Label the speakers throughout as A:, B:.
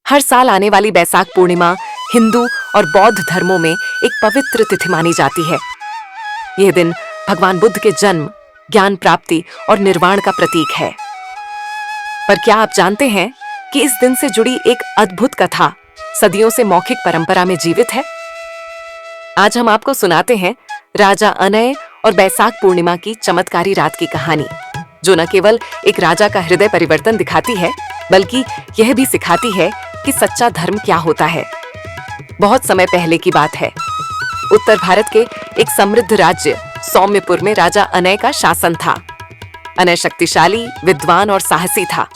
A: हर साल आने वाली बैसाख पूर्णिमा हिंदू और बौद्ध धर्मों में एक पवित्र तिथि मानी जाती है। यह दिन भगवान बुद्ध के जन्म, ज्ञान प्राप्ति और निर्वाण का प्रतीक है। पर क्या आप जानते हैं कि इस दिन से जुड़ी एक अद्भुत कथा सदियों से मौखिक परंपरा में जीवित है? आज हम आपको सुनाते हैं राजा अनय और बैसाख पूर्णिमा की चमत्कारी रात की कहानी, जो न केवल एक राजा का हृदय परिवर्तन दिखाती है, बल्कि यह भी सिखाती है कि सच्चा धर्म क्या होता है। बहुत समय पहले की बात है। उत्तर भारत के एक समृद्ध राज्य सौम्यपुर में राजा अनय का शासन था। अनय शक्तिशाली, विद्वान और साहसी था,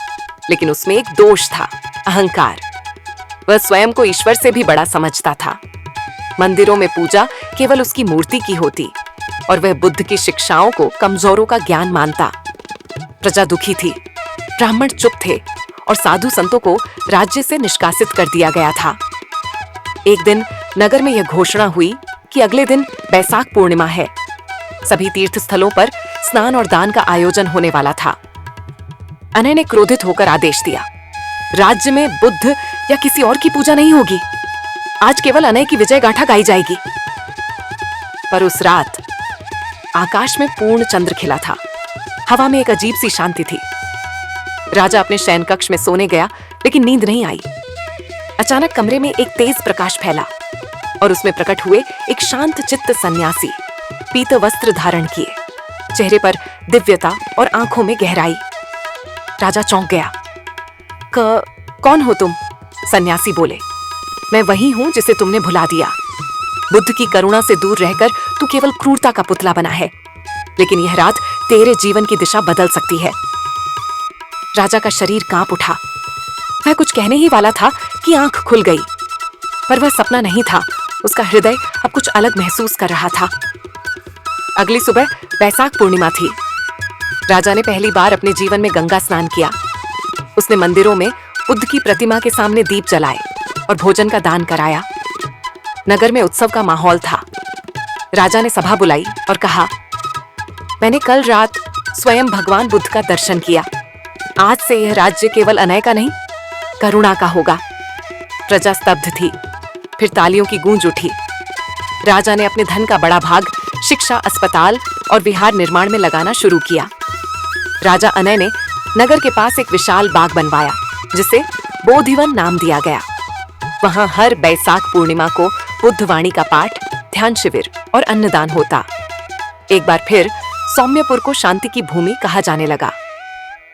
A: लेकिन उसमें एक दोष था, अहंकार। वह स्वयं को ईश्वर से भी बड़ा समझता था। मंदिरों में पूजा केवल उसकी मूर्ति की होती और वह बुद्ध की शिक्षाओं को कमजोरों का ज्ञान मानता। प्रजा दुखी थी, ब्राह्मण चुप थे और साधु संतों को राज्य से निष्कासित कर दिया गया था। एक दिन नगर में यह घोषणा हुई कि अगले दिन बैसाख पूर्णिमा है। सभी तीर्थ स्थलों पर स्नान और दान का आयोजन होने वाला था। अनय ने क्रोधित होकर आदेश दिया, राज्य में बुद्ध या किसी और की पूजा नहीं होगी। आज केवल अनय की विजय गाथा गाई जाएगी। पर उस रात आकाश में पूर्ण चंद्र खिला था। हवा में एक अजीब सी शांति थी। राजा अपने शयन कक्ष में सोने गया, लेकिन नींद नहीं आई। अचानक कमरे में एक तेज प्रकाश फैला और उसमें प्रकट हुए एक शांत चित्त सन्यासी, पीत वस्त्र धारण किए, चेहरे पर दिव्यता और आंखों में गहराई। राजा चौंक गया। कौन हो तुम? सन्यासी बोले, मैं वही हूं जिसे तुमने भुला दिया। बुद्ध की करुणा से दूर रहकर तू केवल क्रूरता का पुतला बना है, लेकिन यह रात तेरे जीवन की दिशा बदल सकती है। राजा का शरीर कांप उठा। वह कुछ कहने ही वाला था कि आंख खुल गई, पर वह सपना नहीं था। उसका हृदय अब कुछ अलग महसूस कर रहा था। अगली सुबह बैसाख पूर्णिमा थी। राजा ने पहली बार अपने जीवन में गंगा स्नान किया। उसने मंदिरों में बुद्ध की प्रतिमा के सामने दीप जलाए और भोजन का दान कराया। नगर में उत्सव का माहौल था। राजा ने सभा बुलाई और कहा, मैंने कल रात स्वयं भगवान बुद्ध का दर्शन किया। आज से यह राज्य केवल अनय का नहीं, करुणा का होगा। प्रजा स्तब्ध थी। फिर तालियों की गूंज उठी। राजा ने अपने धन का बड़ा भाग शिक्षा, अस्पताल और विहार निर्माण में लगाना शुरू किया। राजा अनय ने नगर के पास एक विशाल बाग बनवाया, जिसे बोधिवन नाम दिया गया। वहां हर बैसाख पूर्णिमा को बुद्धवाणी का पाठ, ध्यान शिविर और अन्नदान होता। एक बार फिर सौम्यपुर को शांति की भूमि कहा जाने लगा।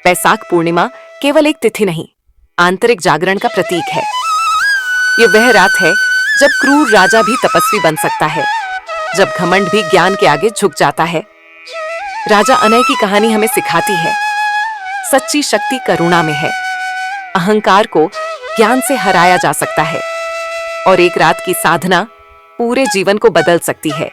A: बैसाख पूर्णिमा केवल एक तिथि नहीं, आंतरिक जागरण का प्रतीक है। ये वह रात है जब क्रूर राजा भी तपस्वी बन सकता है, जब घमंड भी ज्ञान के आगे झुक जाता है। राजा अनय की कहानी हमें सिखाती है, सच्ची शक्ति करुणा में है। अहंकार को ज्ञान से हराया जा सकता है और एक रात की साधना पूरे जीवन को बदल सकती है।